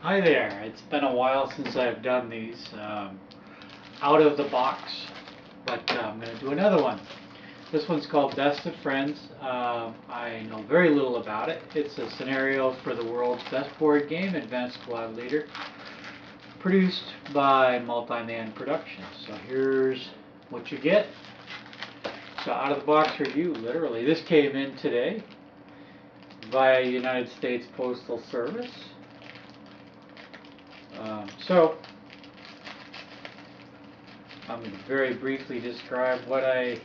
Hi there. It's been a while since I've done these out of the box, but I'm going to do another one. This one's called Best of Friends. I know very little about it. It's a scenario for the world's best board game, Advanced Squad Leader, produced by Multi-Man Productions. So here's what you get. So out of the box review, literally. This came in today via United States Postal Service. So I'm going to very briefly describe what I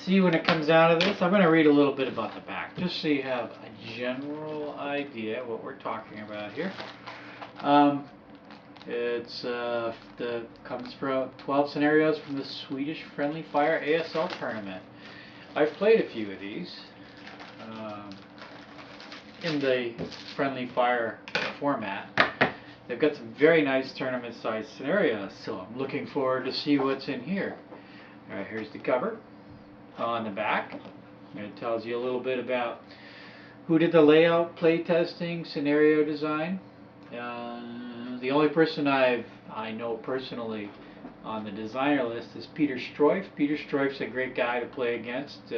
see when it comes out of this. I'm going to read a little bit about the back, just so you have a general idea what we're talking about here. Comes from 12 scenarios from the Swedish Friendly Fire ASL tournament. I've played a few of these in the Friendly Fire format. They've got some very nice tournament-sized scenarios, so I'm looking forward to see what's in here. All right, here's the cover. On the back, it tells you a little bit about who did the layout, play testing, scenario design. The only person I know personally on the designer list is Peter Stroif. Peter Stroif's a great guy to play against.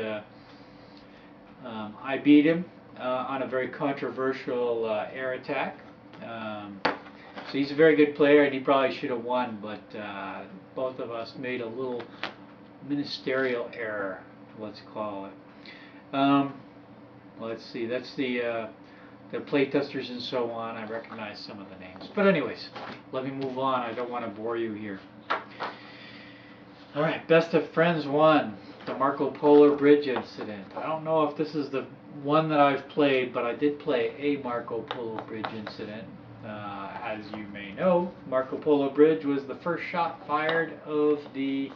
I beat him on a very controversial air attack. So he's a very good player, and he probably should have won, but both of us made a little ministerial error, let's call it. Let's see, that's the playtesters and so on. I recognize some of the names. But anyways, let me move on. I don't want to bore you here. Alright, Best of Friends 1, the Marco Polo Bridge incident. I don't know if this is the one that I've played, but I did play a Marco Polo Bridge incident. As you may know, Marco Polo Bridge was the first shot fired of the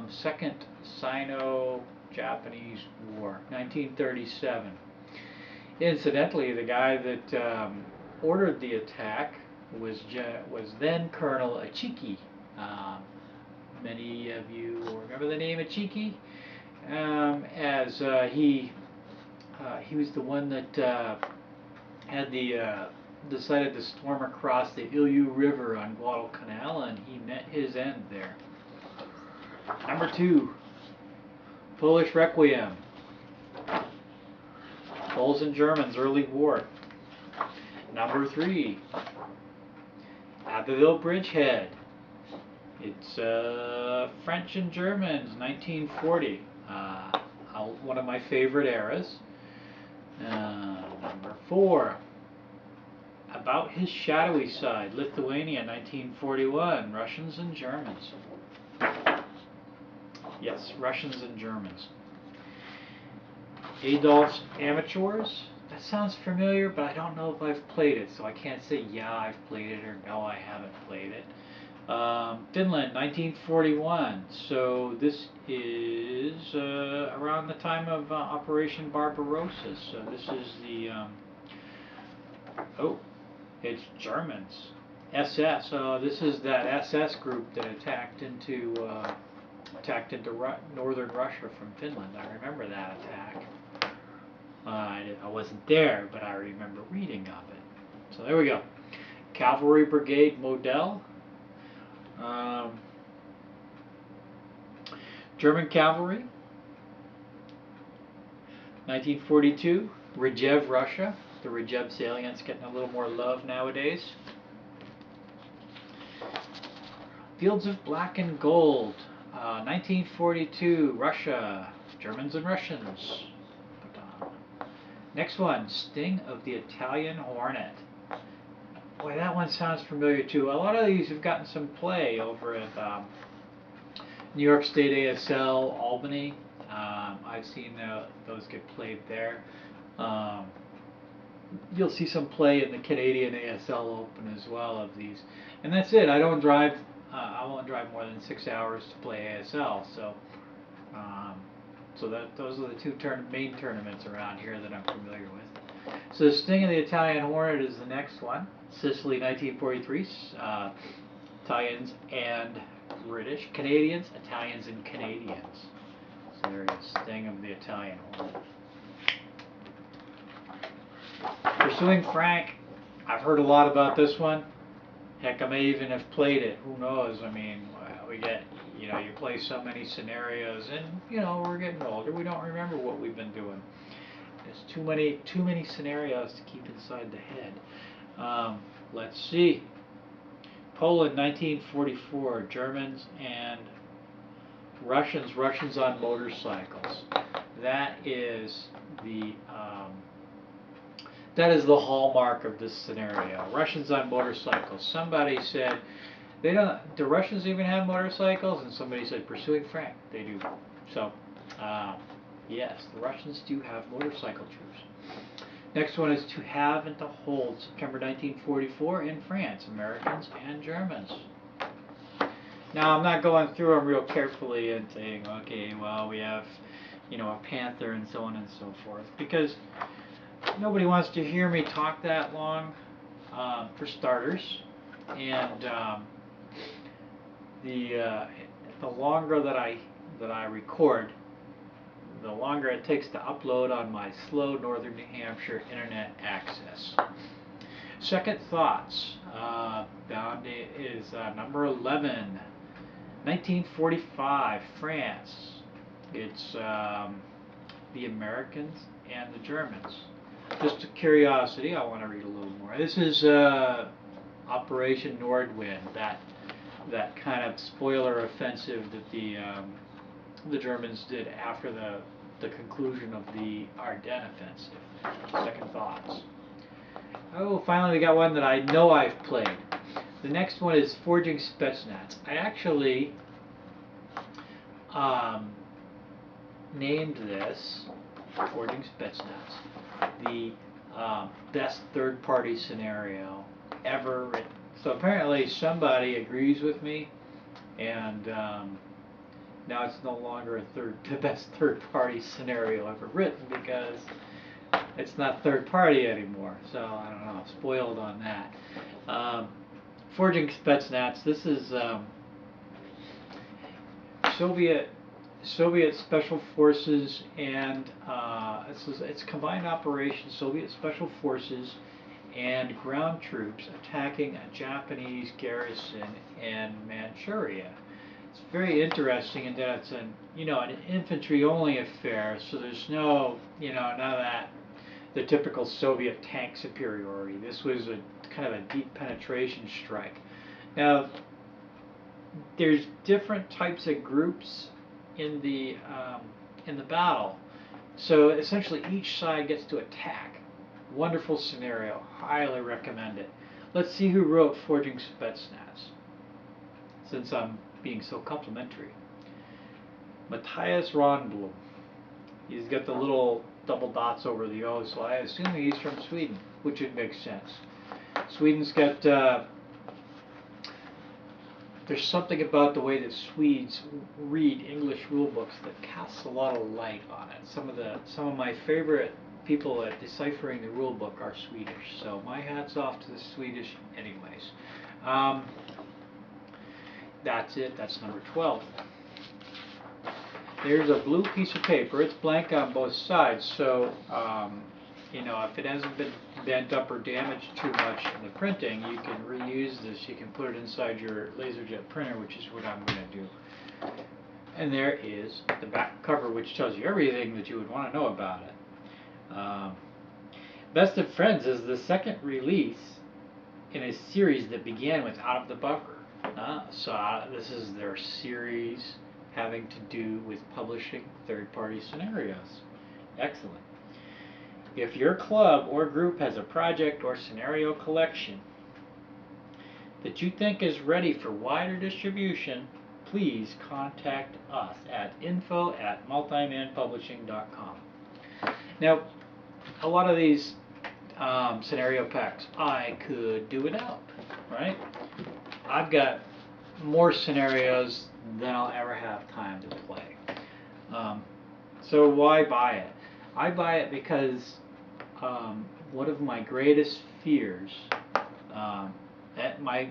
Second Sino-Japanese War, 1937. Incidentally, the guy that ordered the attack was then Colonel Achiki. Many of you remember the name Achiki, as he was the one that had decided to storm across the Ilu River on Guadalcanal, and he met his end there. Number 2, Polish Requiem. Poles and Germans, early war. Number 3, Abbeville Bridgehead. It's French and Germans, 1940. One of my favorite eras. Number 4, About His Shadowy Side, Lithuania, 1941. Russians and Germans. Yes, Russians and Germans. Adolf's Amateurs. That sounds familiar, but I don't know if I've played it, so I can't say yeah I've played it or no I haven't played it. Finland, 1941. So this is around the time of Operation Barbarossa. So this is the it's Germans. SS. This is that SS group that attacked into northern Russia from Finland. I remember that attack. I wasn't there, but I remember reading of it. So there we go. Cavalry Brigade Model. German Cavalry. 1942. Regev, Russia. The Regev salient's getting a little more love nowadays. Fields of Black and Gold. 1942. Russia. Germans and Russians. Next one, Sting of the Italian Hornet. Boy, that one sounds familiar too. A lot of these have gotten some play over at New York State ASL, Albany. I've seen those get played there. You'll see some play in the Canadian ASL Open as well of these. And that's it. I won't drive more than 6 hours to play ASL. So those are the two main tournaments around here that I'm familiar with. So Sting of the Italian Hornet is the next one. Sicily, 1943. Italians and British. Canadians, Italians and Canadians. So there is Sting of the Italian Hornet. Pursuing Frank, I've heard a lot about this one. Heck, I may even have played it. Who knows? I mean, we get, you know, you play so many scenarios, and you know, we're getting older. We don't remember what we've been doing. There's too many scenarios to keep inside the head. Let's see. Poland, 1944. Germans and Russians. Russians on motorcycles. That is the that is the hallmark of this scenario. Russians on motorcycles. Somebody said, they don't. Do Russians even have motorcycles? And somebody said, pursuing Frank. They do. So, yes, the Russians do have motorcycle troops. Next one is to have and to hold. September 1944 in France. Americans and Germans. Now, I'm not going through them real carefully and saying, okay, well, we have, you know, a panther and so on and so forth, because nobody wants to hear me talk that long, for starters, and the longer that I record, the longer it takes to upload on my slow Northern New Hampshire internet access. Second thoughts. Bound is number 11. 1945, France. It's the Americans and the Germans. Just a curiosity, I want to read a little more. This is Operation Nordwind, that kind of spoiler offensive that the Germans did after the conclusion of the Ardennes offensive. Second thoughts. Oh, finally we got one that I know I've played. The next one is Forging Spetsnaz. I actually named this Forging Spetsnaz the best third-party scenario ever written. So apparently somebody agrees with me, and now it's no longer the best third-party scenario ever written, because it's not third-party anymore. So I don't know, spoiled on that. Forging Spetsnaz. This is Soviet Special Forces, and it's combined operation. Soviet Special Forces and ground troops attacking a Japanese garrison in Manchuria. It's very interesting in that it's an infantry-only affair. So there's no none of that, the typical Soviet tank superiority. This was a kind of a deep penetration strike. Now, there's different types of groups in the battle, so essentially each side gets to attack. Wonderful scenario, highly recommend it. Let's see who wrote Forging Spetsnaz, since I'm being so complimentary. Matthias Ronblom. He's got the little double dots over the O, so I assume he's from Sweden, which would make sense. Sweden's got there's something about the way that Swedes read English rule books that casts a lot of light on it. Some of my favorite people at deciphering the rule book are Swedish, so my hat's off to the Swedish anyways. That's it. That's number 12. There's a blue piece of paper. It's blank on both sides, so if it hasn't been bent up or damaged too much in the printing, you can reuse this. You can put it inside your LaserJet printer, which is what I'm going to do. And there is the back cover, which tells you everything that you would want to know about it. Best of Friends is the second release in a series that began with Out of the Buffer. This is their series having to do with publishing third-party scenarios. Excellent. If your club or group has a project or scenario collection that you think is ready for wider distribution, please contact us at info@multimanpublishing.com. Now, a lot of these scenario packs I could do without, right? I've got more scenarios than I'll ever have time to play. So why buy it? I buy it because one of my greatest fears, my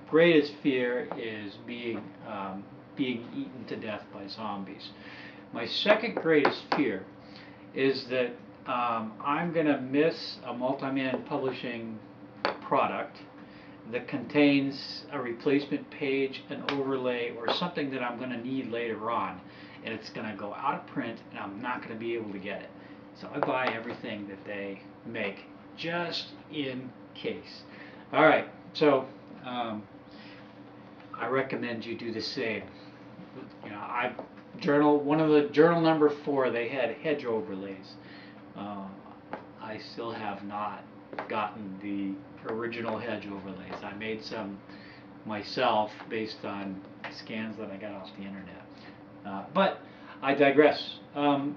greatest fear is being eaten to death by zombies. My second greatest fear is that I'm going to miss a Multiman Publishing product that contains a replacement page, an overlay, or something that I'm going to need later on, and it's going to go out of print and I'm not going to be able to get it. So I buy everything that they make just in case. Alright, so I recommend you do the same. You know, one of the journal number 4, they had hedge overlays. I still have not gotten the original hedge overlays. I made some myself based on scans that I got off the internet. But I digress.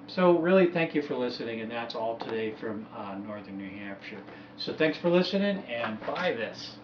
So really, thank you for listening, and that's all today from Northern New Hampshire. So thanks for listening, and buy this.